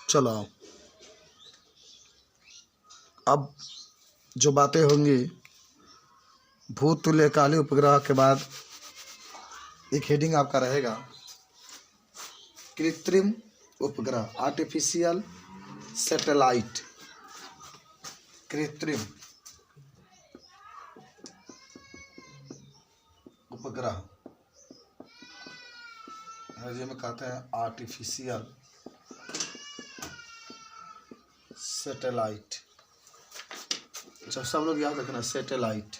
चलो आओ। अब जो बातें होंगी भूतुल्यकाली उपग्रह के बाद एक हेडिंग आपका रहेगा कृत्रिम उपग्रह, आर्टिफिशियल सैटेलाइट। कृत्रिम उपग्रह अंग्रेजी में कहते हैं आर्टिफिशियल सैटेलाइट। अच्छा, सब लोग याद रखना, सैटेलाइट,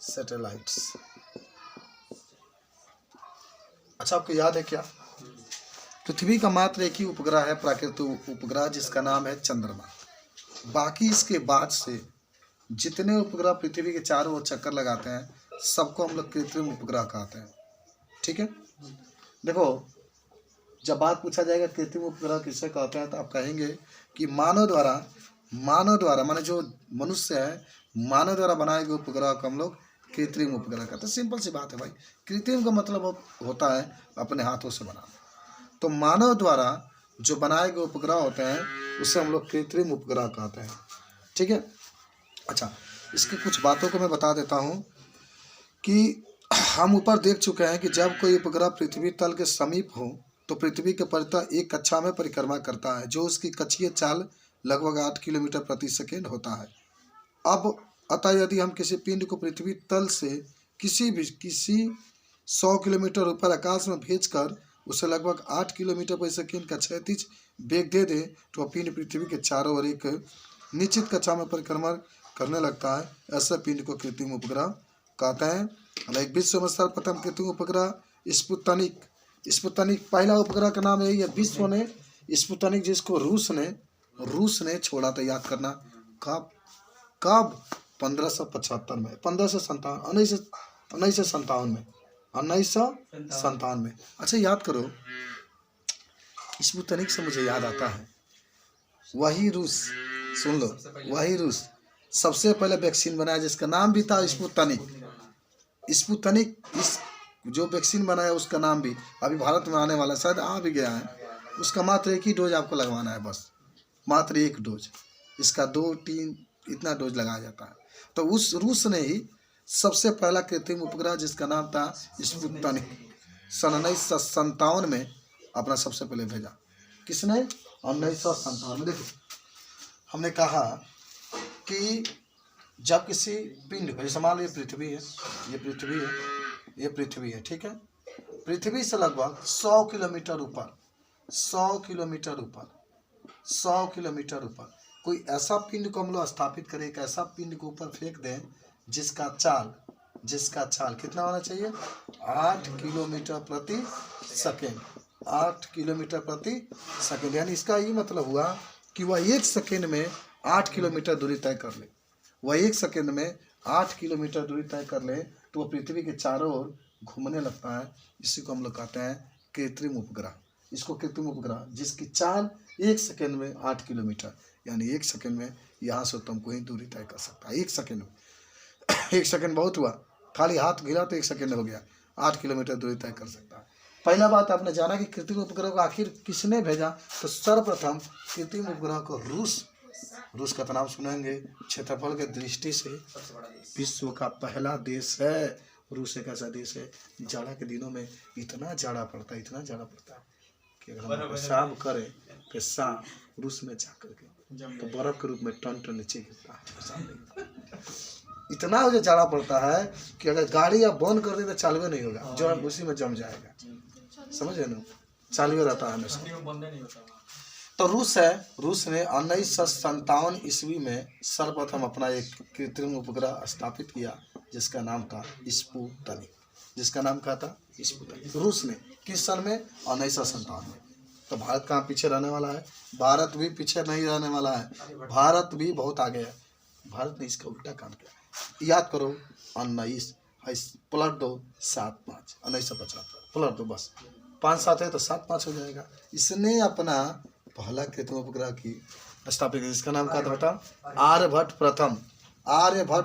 सैटेलाइट्स। अच्छा, आपको याद है क्या, पृथ्वी का मात्र एक ही उपग्रह है प्राकृतिक उपग्रह, जिसका नाम है चंद्रमा। बाकी इसके बाद से जितने उपग्रह पृथ्वी के चारों ओर चक्कर लगाते हैं सबको हम लोग कृत्रिम उपग्रह कहते हैं। ठीक है, देखो जब बात पूछा जाएगा कृत्रिम उपग्रह किससे कहते हैं तो आप कहेंगे कि मानव द्वारा माने जो मनुष्य है, मानव द्वारा बनाए गए उपग्रह को हम लोग कृत्रिम उपग्रह कहते हैं। सिंपल सी बात है भाई, कृत्रिम का मतलब होता है अपने हाथों से बनाना। तो मानव द्वारा जो बनाए गए उपग्रह होते हैं उसे हम लोग कृत्रिम उपग्रह कहते हैं। ठीक है, अच्छा इसकी कुछ बातों को मैं बता देता हूँ कि हम ऊपर देख चुके हैं कि जब कोई उपग्रह पृथ्वी तल के समीप हो तो पृथ्वी के परितः एक कक्षा में परिक्रमा करता है, जो उसकी कक्षीय चाल लगभग 8 किलोमीटर प्रति सेकेंड होता है। अब अतः यदि हम किसी पिंड को पृथ्वी तल से किसी 100 किलोमीटर ऊपर आकाश में भेजकर उसे लगभग 8 किलोमीटर प्रति सेकेंड का क्षैतिज वेग दे दे तो वह पिंड पृथ्वी के चारों ओर एक निश्चित कक्षा में परिक्रमा करने लगता है। ऐसे पिंड को कृत्रिम उपग्रह कहते हैं। एक विश्व में सर्वप्रथम कृत्रिम उपग्रह स्पुतनिक पहला उपग्रह का नाम यही है। विश्व ने स्पुतनिक, जिसको रूस ने छोड़ा था, याद करना कब 1575 में, 1957 में। अच्छा याद करो, स्पुतनिक से मुझे याद आता है वही रूस, सुन लो, वही रूस सबसे पहले वैक्सीन बनाया जिसका नाम भी था स्पुतनिक। इस जो वैक्सीन बनाया उसका नाम भी अभी भारत में आने वाला, शायद आ भी गया है। उसका मात्र एक ही डोज आपको लगवाना है, बस मात्र एक डोज। इसका 2-3 इतना डोज लगाया जाता है। तो उस रूस ने ही सबसे पहला कृत्रिम उपग्रह जिसका नाम था स्पुतनिक सन 1957 में अपना सबसे पहले भेजा। किसने? 1957 में। देखो हमने कहा कि जब किसी पिंड को, जैसे मान लो ये पृथ्वी है, ये पृथ्वी है, ठीक है, पृथ्वी से लगभग 100 किलोमीटर ऊपर कोई ऐसा पिंड को हम लोग स्थापित करें, एक ऐसा पिंड को ऊपर फेंक दें जिसका चाल कितना होना चाहिए? 8 किलोमीटर प्रति सेकेंड। 8 किलोमीटर प्रति सेकेंड, यानी इसका ये मतलब हुआ कि वह 1 सेकेंड में 8 किलोमीटर दूरी तय कर ले। वह 1 सेकेंड में 8 किलोमीटर दूरी तय कर ले तो वह पृथ्वी के चारों ओर घूमने लगता है। इसी को हम लोग कहते हैं कृत्रिम उपग्रह। इसको कृत्रिम उपग्रह जिसकी चाल 1 सेकेंड में 8 किलोमीटर, यानी 1 सेकेंड में यहाँ से तुम कोई दूरी तय कर सकता है। 1 सेकेंड में 1 सेकेंड बहुत हुआ, खाली हाथ गिरा तो 1 सेकेंड हो गया, 8 किलोमीटर दूरी तय कर सकता है। पहला बात आपने जाना कि कृत्रिम उपग्रह को आखिर किसने भेजा, तो सर्वप्रथम कृत्रिम उपग्रह को रूस का तो नाम सुनेंगे, क्षेत्रफल के दृष्टि से विश्व का पहला देश है। रूस एक ऐसा देश है, जाड़ा के दिनों में इतना जाड़ा पड़ता है कि अगर हम पेशाब करें, पेशाब रूस में जा करके तो बर्फ के रूप में टन नीचे गिरता है, पेशाब इतना जो जाड़ा पड़ता है कि अगर गाड़ी आप बंद कर दे तो चालू नहीं होगा, जो उसी में जम जाएगा। समझ रहे ना, चालू रहता है हमेशा। तो रूस ने 1957 ईस्वी में सर्वप्रथम अपना एक कृत्रिम उपग्रह स्थापित किया जिसका नाम था स्पुतनिक। जिसका नाम क्या था? स्पुतनिक। रूस ने किस सन में? 1957 में। तो भारत कहाँ पीछे रहने वाला है? भारत भी पीछे नहीं रहने वाला है, भारत भी बहुत आगे है। भारत ने इसका उल्टा काम किया। याद करो, 19 पलट दो 7-5, 1975 पलट दो, बस 5-7 है तो 7-5 हो जाएगा। इसने अपना पहला कृत्रिम उपग्रह की स्थापित किया जिसका नाम क्या था बेटा? आर्यभट्ट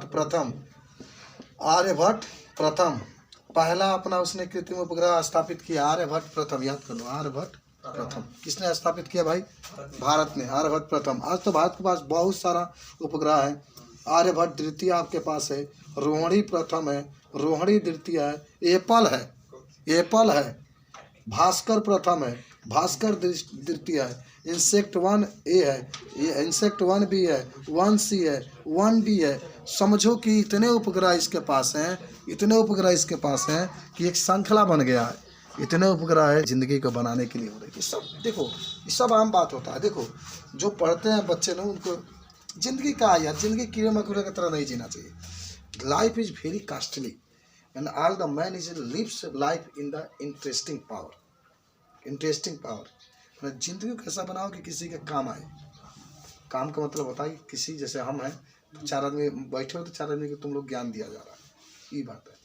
प्रथम पहला अपना उसने कृत्रिम उपग्रह स्थापित किया, आर्यभट्ट प्रथम। याद करो, आर्यभट्ट प्रथम। किसने स्थापित किया भाई? भारत ने, आर्यभट्ट प्रथम। आज तो भारत के पास बहुत सारा उपग्रह है। आर्यभट्ट द्वितीय आपके पास है, रोहिणी प्रथम है, रोहिणी द्वितीय है, एप्पल है, भास्कर प्रथम है, भास्कर द्वितीय है, इंसेक्ट 1A है, ये इंसेक्ट 1B है, 1C है, 1D है। समझो कि इतने उपग्रह इसके पास हैं, इतने उपग्रह इसके पास हैं कि एक श्रृंखला बन गया है। इतने उपग्रह है जिंदगी को बनाने के लिए हो रही है। सब देखो, ये सब आम बात होता है। देखो जो पढ़ते हैं बच्चे लोग, उनको जिंदगी का यार, जिंदगी कीड़े मकोड़े की तरह नहीं जीना चाहिए। Life is very costly and all the man is lives life in the interesting power. जिंदगी को कैसा बनाओ कि किसी के काम आए। काम का मतलब होता है कि किसी, जैसे हम हैं तो 4 आदमी बैठे हो तो 4 आदमी को तुम लोग ज्ञान दिया जा रहा है, ये बात है।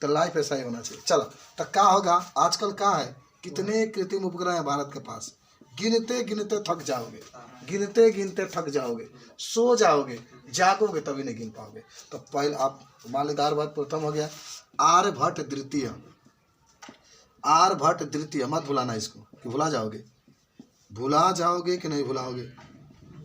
तो लाइफ ऐसा ही होना चाहिए। चलो तो क्या होगा, आजकल क्या है, कितने कृत्रिम उपग्रह हैं भारत के पास, गिनते गिनते थक जाओगे, गिनते गिनते थक जाओगे, सो जाओगे, जागोगे तभी नहीं गिन पाओगे। तो पहले आप मालेदार बात प्रथम हो गया, आर्यभट्ट द्वितीय, आर्यभट्ट द्वितीय मत भुलाना इसको, कि भुला जाओगे कि नहीं भुलाओगे,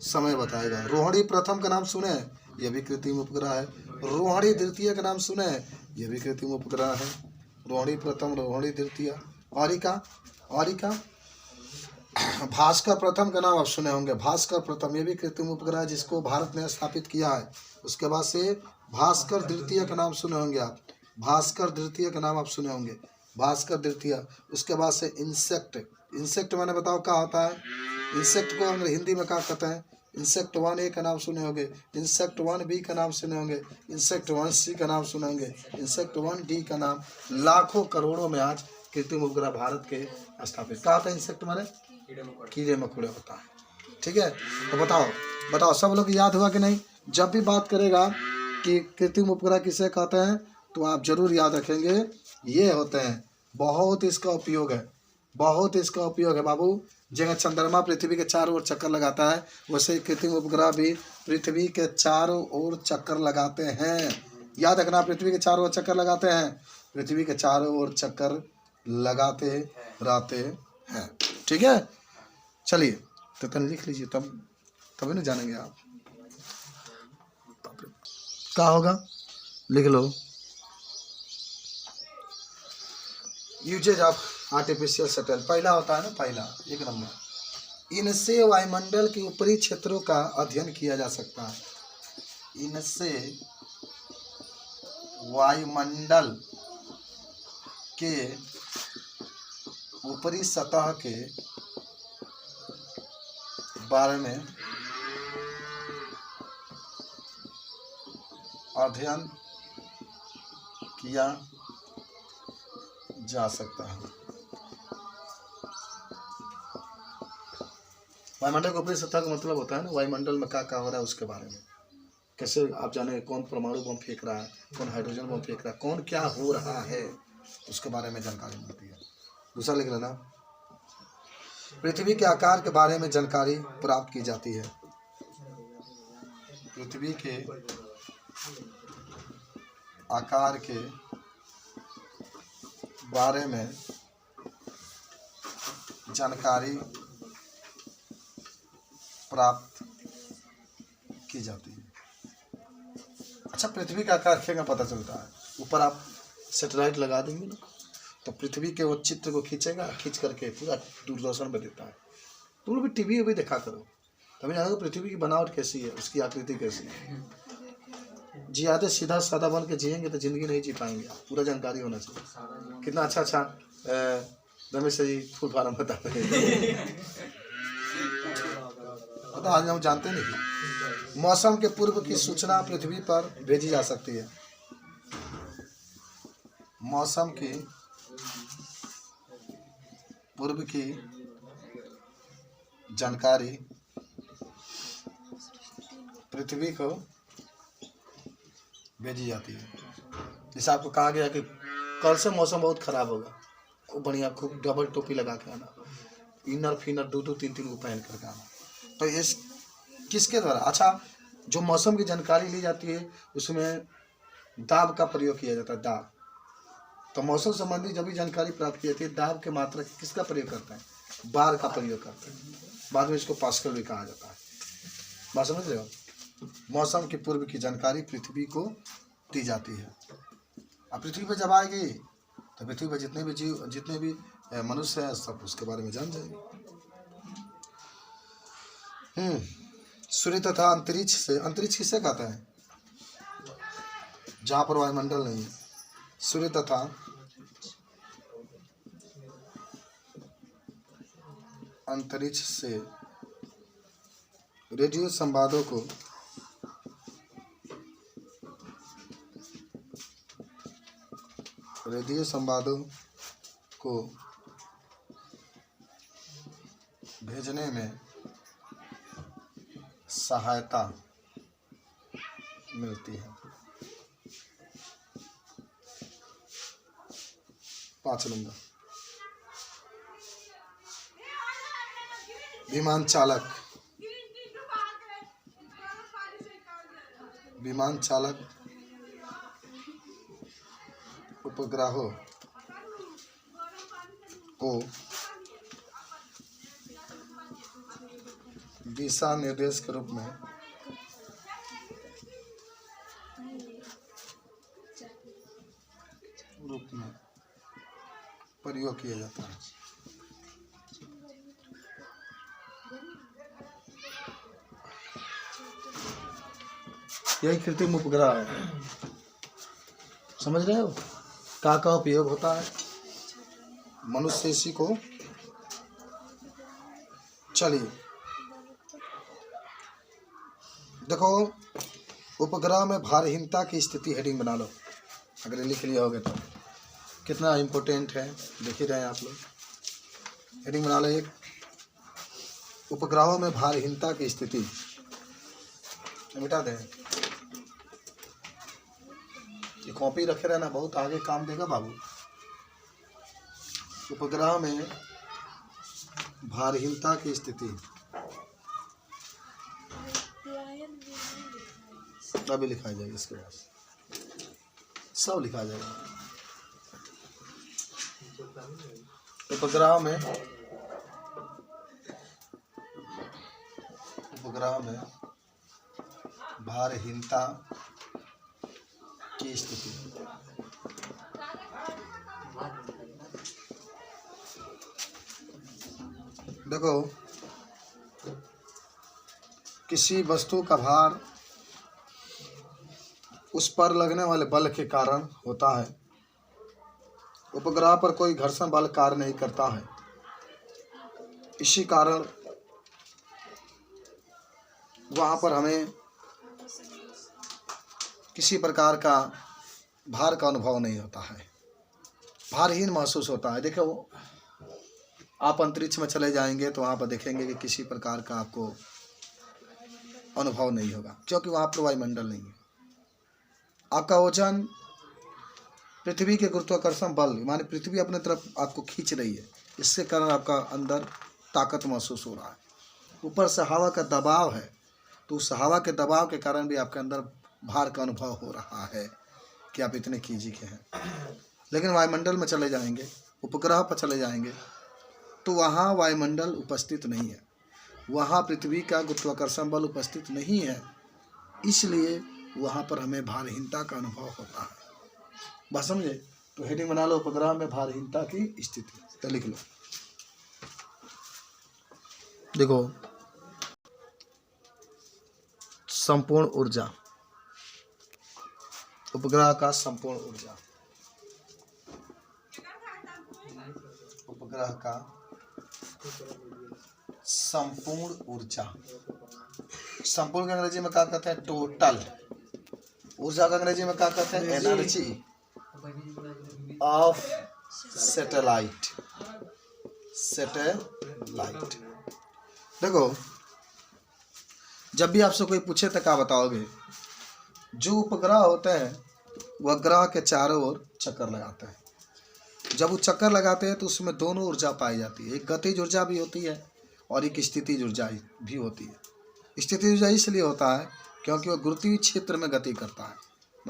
समय बताएगा। रोहिणी प्रथम का नाम सुने हैं, यह भी कृत्रिम उपग्रह है। रोहिणी द्वितीय का नाम सुने हैं, यह भी कृत्रिम उपग्रह है। रोहिणी प्रथम, रोहिणी द्वितीय, औरिका भास्कर प्रथम का नाम आप सुने होंगे, भास्कर प्रथम, ये भी कृत्रिम उपग्रह है जिसको भारत ने स्थापित किया है। उसके बाद से भास्कर द्वितीय का नाम सुने होंगे आप, भास्कर द्वितीय का नाम आप सुने होंगे, भास्कर द्वितीय। उसके बाद से इंसेक्ट मैंने बताओ क्या होता है। इंसेक्ट को अगर हिंदी में क्या कहते हैं, इंसेक्ट 1A का नाम सुने होंगे, इंसेक्ट 1B का नाम सुने होंगे, इंसेक्ट 1C का नाम सुने होंगे, इंसेक्ट 1D का नाम। लाखों करोड़ों में आज कृत्रिम उपग्रह भारत के स्थापित। क्या होता है इंसेक्ट माने? कीड़े मकोड़े होता है। ठीक है, तो बताओ सब लोग याद हुआ कि नहीं? जब भी बात करेगा कि कृत्रिम उपग्रह किसे कहते हैं तो आप जरूर याद रखेंगे, ये होते हैं। बहुत इसका उपयोग है बाबू। जगह चंद्रमा पृथ्वी के चारों ओर चक्कर लगाता है, वैसे कृत्रिम उपग्रह भी पृथ्वी के चारों ओर चक्कर लगाते हैं। याद रखना, पृथ्वी के चारों ओर चक्कर लगाते हैं, पृथ्वी के चारों ओर चक्कर लगाते रहते हैं। ठीक है, चलिए तो तन लिख लीजिए, तभी ना जानेंगे आप। क्या होगा, लिख लो। यूजेज ऑफ आर्टिफिशियल सैटेलाइट, पहला होता है ना, पहला 1 नंबर, इनसे वायुमंडल के ऊपरी क्षेत्रों का अध्ययन किया जा सकता है। इनसे वायुमंडल के ऊपरी सतह के बारे में अध्ययन किया जा सकता है। वायुमंडल के ऊपरी सतह का मतलब होता है ना, वायुमंडल में क्या हो रहा है उसके बारे में। कैसे आप जाने, कौन परमाणु बम फेंक रहा है, कौन हाइड्रोजन बम फेंक रहा है, कौन क्या हो रहा है, उसके बारे में जानकारी मिलती है। दूसरा लिख लेना, पृथ्वी के आकार के बारे में जानकारी प्राप्त की जाती है। पृथ्वी के आकार के बारे में जानकारी प्राप्त की जाती है। अच्छा, पृथ्वी का आकार क्या पता चलता है? ऊपर आप सैटेलाइट लगा देंगे ना, तो पृथ्वी के वो चित्र को खींचेगा, खींच करके पूरा दूरदर्शन में देता है। तुम लोग भी टीवी भी देखा करो, तभी जानो पृथ्वी की बनावट कैसी है, उसकी आकृति कैसी है। ज़्यादा सीधा साधा बन के जिएंगे तो जिंदगी नहीं जी पाएंगे। पूरा जानकारी होना चाहिए। कितना अच्छा रमेश जी फूल फार्म बताते हैं, पता आज हम जानते नहीं। मौसम के पूर्व की सूचना पृथ्वी पर भेजी जा सकती है। मौसम की पूर्व की जानकारी पृथ्वी को भेजी जाती है। जैसे आपको कहा गया कि कल से मौसम बहुत खराब होगा, खूब बढ़िया, खूब डबल टोपी लगा के आना, इनर फिनर 2-3 को पहन करके आना। तो इस किसके द्वारा? अच्छा, जो मौसम की जानकारी ली जाती है उसमें दाब का प्रयोग किया जाता है। दाब, तो मौसम संबंधी जब भी जानकारी प्राप्त की जाती है, दाब के मात्रा किसका प्रयोग करते हैं? बार का प्रयोग करते हैं, बाद में इसको पास्कल भी कहा जाता है। बात समझ रहे हो? मौसम की पूर्व की जानकारी पृथ्वी को दी जाती है। अब पृथ्वी पर जब आएगी तो पृथ्वी पर जितने भी जीव, जितने भी मनुष्य हैं, सब उसके बारे में जान जाएंगे। सूर्य तथा अंतरिक्ष से, अंतरिक्ष किसे कहते हैं? जहाँ पर वायुमंडल नहीं है। सूर्य तथा अंतरिक्ष से रेडियो संवादों को भेजने में सहायता मिलती है। 5 नंबर, विमान चालक उपग्रहों को दिशा निर्देश के रूप में प्रयोग किया जाता है। यही कृत्रिम उपग्रह है। समझ रहे हो का उपयोग होता है? मनुष्य इसी को, चलिए देखो, उपग्रह में भारहीनता की स्थिति, हेडिंग बना लो अगर लिख लिया होगा तो। कितना इम्पोर्टेंट है देख ही रहे हैं आप लोग। हेडिंग बना लो एक, उपग्रहों में भारहीनता की स्थिति। मिटा दें, ये कॉपी रखे रहना, बहुत आगे काम देगा बाबू। उपग्रह में भारहीनता की स्थिति तभी लिखा जाएगा, इसके बाद सब लिखा जाएगा। उपग्रह में भारहीनता की स्थिति। देखो, किसी वस्तु का भार उस पर लगने वाले बल के कारण होता है। उपग्रह पर कोई घर्षण बल कार्य नहीं करता है। इसी कारण वहाँ पर हमें किसी प्रकार का भार का अनुभव नहीं होता है, भारहीन महसूस होता है। देखो, आप अंतरिक्ष में चले जाएंगे तो वहाँ पर देखेंगे कि किसी प्रकार का आपको अनुभव नहीं होगा, क्योंकि वहाँ पर वायुमंडल नहीं है। आपका वजन पृथ्वी के गुरुत्वाकर्षण बल, माने पृथ्वी अपने तरफ आपको खींच रही है, इसके कारण आपका अंदर ताकत महसूस हो रहा है। ऊपर से हवा का दबाव है, तो उस हवा के दबाव के कारण भी आपके अंदर भार का अनुभव हो रहा है कि आप इतने केजी के हैं। लेकिन वायुमंडल में चले जाएंगे, उपग्रह पर चले जाएंगे, तो वहाँ वायुमंडल उपस्थित नहीं है, वहाँ पृथ्वी का गुरुत्वाकर्षण बल उपस्थित नहीं है, इसलिए वहाँ पर हमें भारहीनता का अनुभव होता है। बात समझे? तो हेडिंग बना लो, उपग्रह में भारहीनता की स्थिति, तो लिख लो। देखो, संपूर्ण ऊर्जा, उपग्रह का संपूर्ण ऊर्जा, उपग्रह का संपूर्ण ऊर्जा, संपूर्ण का अंग्रेजी में क्या कहते हैं? टोटल। ऊर्जा का अंग्रेजी में क्या कहते हैं? Energy of satellite. देखो, जब भी आपसे कोई पूछे तो क्या बताओगे? जो उपग्रह होते हैं वह ग्रह के चारों ओर चक्कर लगाते हैं। जब वो चक्कर लगाते हैं तो उसमें दोनों ऊर्जा पाई जाती है, एक गतिज ऊर्जा भी होती है और एक स्थितिज ऊर्जा भी होती है। स्थितिज ऊर्जा इसलिए होता है क्योंकि वह गुरुत्वीय क्षेत्र में गति करता है,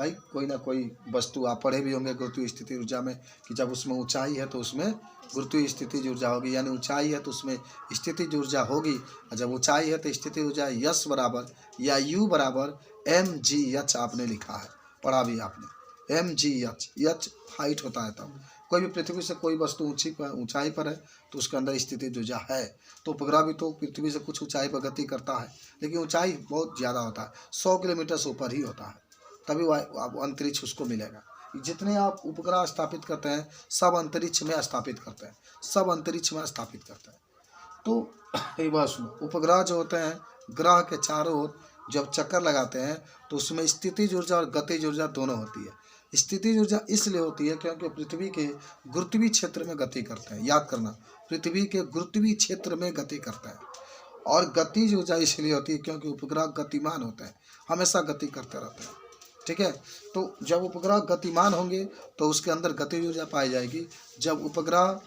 भाई कोई ना कोई वस्तु आप पढ़े भी होंगे गुरुत्वीय स्थिति ऊर्जा में कि जब उसमें ऊंचाई है तो उसमें गुरुत्वीय स्थिति ऊर्जा होगी, यानी ऊंचाई है तो उसमें स्थिति ऊर्जा होगी, और जब ऊंचाई है तो स्थिति ऊर्जा यस बराबर या यू बराबर mgh आपने लिखा है, पढ़ा भी आपने mgh हाइट होता है। तब कोई भी पृथ्वी से कोई वस्तु ऊंचाई पर है तो उसके अंदर स्थिति ऊर्जा है। तो उपग्रह भी तो पृथ्वी से कुछ ऊंचाई पर गति करता है, लेकिन ऊंचाई बहुत ज़्यादा होता है, 100 किलोमीटर से ऊपर ही होता है, तभी वह अंतरिक्ष उसको मिलेगा। जितने आप उपग्रह स्थापित करते हैं सब अंतरिक्ष में स्थापित करते हैं, सब अंतरिक्ष में स्थापित करते हैं। तो एक बात सुनो, उपग्रह जो होते हैं ग्रह के चारों ओर जब चक्कर लगाते हैं तो उसमें स्थितिज ऊर्जा और गतिज ऊर्जा दोनों होती है। स्थितिज ऊर्जा इसलिए होती है क्योंकि पृथ्वी के गुरुत्वीय क्षेत्र में गति करते हैं, याद करना, पृथ्वी के गुरुत्वीय क्षेत्र में गति करते हैं। और गतिज ऊर्जा इसलिए होती है क्योंकि उपग्रह गतिमान होते हैं, हमेशा गति करते रहते हैं, ठीक है। तो जब उपग्रह गतिमान होंगे तो उसके अंदर गतिज ऊर्जा पाई जाएगी, जब उपग्रह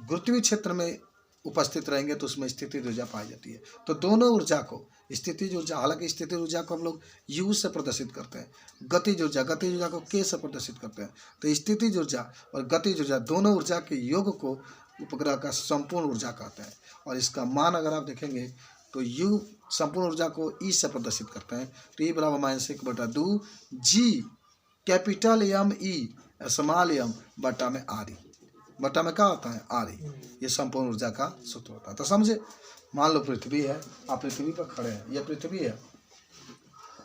गुरुत्वीय क्षेत्र में उपस्थित रहेंगे तो उसमें स्थितिज ऊर्जा पाई जाती है। तो दोनों ऊर्जा को, स्थितिज ऊर्जा, हालांकि स्थितिज ऊर्जा को हम लोग यू से प्रदर्शित करते हैं, गतिज ऊर्जा को के से प्रदर्शित करते हैं। तो स्थितिज ऊर्जा और गतिज ऊर्जा दोनों ऊर्जा के योग को उपग्रह का संपूर्ण ऊर्जा कहते हैं। और इसका मान अगर आप देखेंगे तो यू संपूर्ण ऊर्जा को ई से प्रदर्शित करते हैं, तो ई बराबर -1/2 G capital M E small M बटा में आर ई, बटा में क्या होता है आर ई, ये संपूर्ण ऊर्जा का सूत्र होता है। तो समझे, मान लो पृथ्वी है, आप पृथ्वी पर खड़े हैं, ये पृथ्वी है,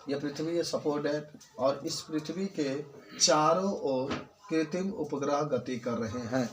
ये पृथ्वी है सपोर्ट है, और इस पृथ्वी के चारों ओर कृत्रिम उपग्रह गति कर रहे हैं।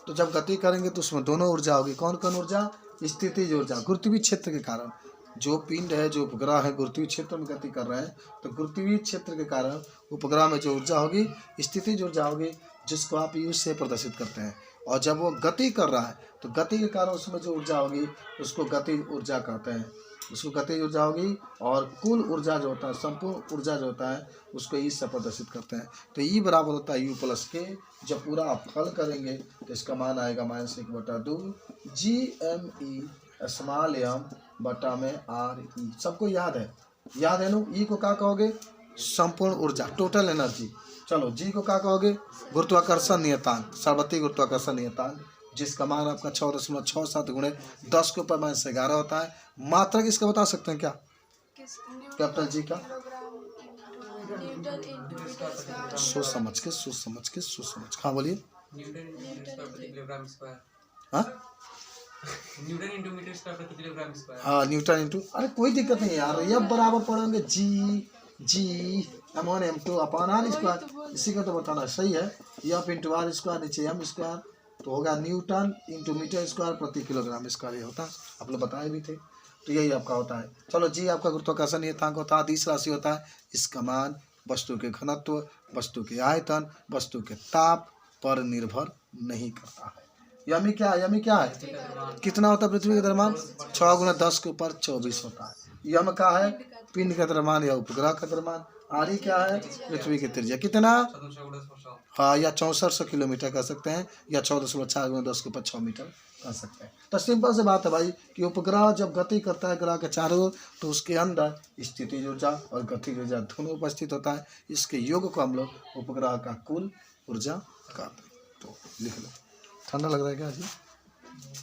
तो जब गति करेंगे तो उसमें दोनों ऊर्जा होगी, कौन कौन ऊर्जा? स्थितिज ऊर्जा, गुरुत्वीय क्षेत्र के कारण जो पिंड है, जो उपग्रह है गुरुत्वीय क्षेत्र में गति कर रहे हैं, तो गुरुत्वीय क्षेत्र के कारण उपग्रह में जो ऊर्जा होगी स्थितिज ऊर्जा होगी, जिसको आप यू से प्रदर्शित करते हैं। और जब वो गति कर रहा है तो गति के कारण उसमें जो ऊर्जा होगी उसको गति ऊर्जा कहते हैं, उसको गति ऊर्जा होगी। और कुल ऊर्जा जो होता है, संपूर्ण ऊर्जा जो होता है, उसको ई से प्रदर्शित करते हैं। तो ई बराबर होता है यू प्लस के। जब पूरा आप हल करेंगे तो इसका मान आएगा -1/2 G M E small M बटा में आर ई। सबको याद है नो। ई को क्या कहोगे? संपूर्ण ऊर्जा, टोटल एनर्जी। चलो जी को क्या कहोगे? गुरुत्वाकर्षण नियतांक, सार्वत्रिक गुरुत्वाकर्षण नियतांक, जिसका मान आपका 6.67 गुणे 10 के ऊपर -11 होता है। मात्रक इसका बता सकते हैं क्या? कैपिटल जी का सोच समझ के हाँ बोलिए। हाँ न्यूटन इंटू, अरे कोई दिक्कत नहीं यार, ये बराबर पढ़ेंगे जी m1 m2 upon r square, इसी का तो बताना सही है। F इंटू आर स्क्वायर, नीचे m स्क्वायर, तो होगा न्यूटन इंटू मीटर स्क्वायर प्रति किलोग्राम स्क्वायर, ये होता है, आप लोग बताए भी थे। तो यही आपका होता है। चलो जी आपका गुरुत्वाकर्षण नियतांक होता है, 30 राशि होता है। इसका मान वस्तु के घनत्व, वस्तु के आयतन, वस्तु के ताप पर निर्भर नहीं करता है। यमी क्या है? कितना होता है पृथ्वी का द्रव्यमान? 6 × 10 के ऊपर 24 होता है। यम क्या है? पिंड का द्रव्यमान या उपग्रह का द्रव्यमान। आरी क्या है? पृथ्वी की त्रिज्या। कितना? हाँ, या 6400 किलोमीटर कह सकते हैं, या 14.4 × 10 के ऊपर 6 मीटर कह सकते हैं। तो सिंपल से बात है भाई कि उपग्रह जब गति करता है ग्रह के चारों ओर, तो उसके अंदर स्थितिज ऊर्जा और गतिज ऊर्जा दोनों उपस्थित होता है। इसके योग को हम लोग उपग्रह का कुल ऊर्जा कहते हैं। तो लिख लो। ठंडा लग रहा है क्या जी?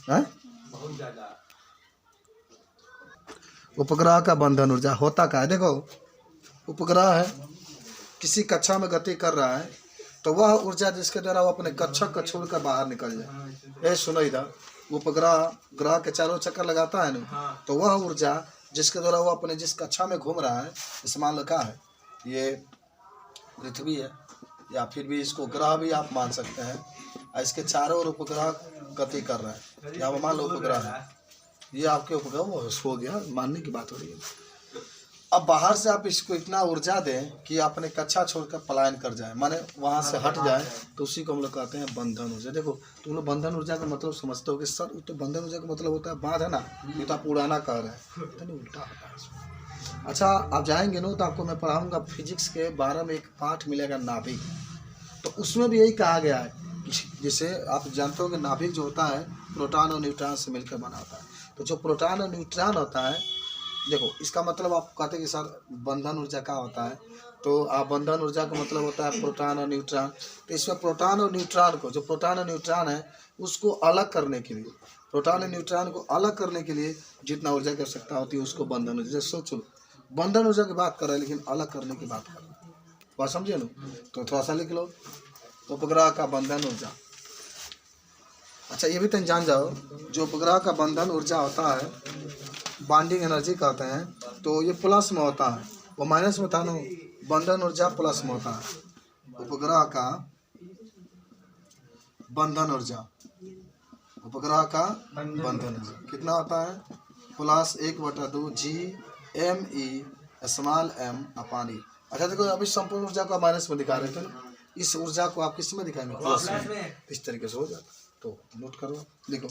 हैं? बहुत ज़्यादा। उपग्रह का बंधन ऊर्जा होता क्या है? देखो, उपग्रह है, किसी कक्षा में गति कर रहा है, तो वह ऊर्जा जिसके द्वारा वो अपने कक्षा को छोड़कर बाहर निकल जाए। सुनो इधर, उपग्रह ग्रह के चारों चक्कर लगाता है ना, तो वह ऊर्जा जिसके द्वारा वो अपने जिस कक्षा में घूम रहा है, इस मान लो क्या है, ये पृथ्वी है, या फिर भी इसको ग्रह भी आप मान सकते हैं, इसके चारों ओर उपग्रह गति कर रहा है, या मान लो उपग्रह है, ये आपके उपग्रह वो हो गया, मानने की बात हो रही है। अब बाहर से आप इसको इतना ऊर्जा दें कि अपने कक्षा छोड़कर पलायन कर जाए, माने वहाँ से हट जाए, तो उसी को हम लोग कहते हैं बंधन ऊर्जा। देखो तुम लोग बंधन ऊर्जा का मतलब समझते हो कि सर, तो बंधन ऊर्जा का मतलब होता है बांध, है ना, ये तो आप उड़ाना कह रहे हैं, तो उल्टा होता है। अच्छा, आप जाएंगे ना तो आपको मैं पढ़ाऊँगा फिजिक्स के 12 में एक पाठ मिलेगा नाभिक, तो उसमें भी यही कहा गया है। जैसे आप जानते हो कि नाभिक जो होता है प्रोटॉन और न्यूट्रॉन से मिलकर बना होता है। तो जो प्रोटॉन और न्यूट्रॉन होता है देखो इसका मतलब आप कहते हैं कि सर बंधन ऊर्जा क्या होता है, तो आप बंधन ऊर्जा का मतलब होता है प्रोटॉन और न्यूट्रॉन। तो इसमें प्रोटॉन और न्यूट्रॉन को, जो प्रोटॉन और न्यूट्रॉन है उसको अलग करने के लिए, प्रोटॉन और न्यूट्रॉन को अलग करने के लिए जितना ऊर्जा की आवश्यकता होती है उसको बंधन ऊर्जा। सोचो बंधन ऊर्जा की बात कर रहे हैं लेकिन अलग करने की बात कर रहे हैं, बात समझे ना। तो थोड़ा सा लिख लो, उपग्रह का बंधन ऊर्जा। अच्छा ये भी तुम जान जाओ, जो उपग्रह का बंधन ऊर्जा होता है बॉन्डिंग एनर्जी कहते हैं, तो ये प्लस में होता है, वो माइनस में था ना, बंधन ऊर्जा प्लस में होता है। उपग्रह का बंधन ऊर्जा, उपग्रह का बंधन ऊर्जा कितना होता है, +1/2 GME अच्छा देखो अभी संपूर्ण ऊर्जा को माइनस में दिखा रहे थे ना, इस ऊर्जा को आप किस में दिखाएंगे, प्लस में। इस तरीके से हो जाता, तो नोट करो, लिखो।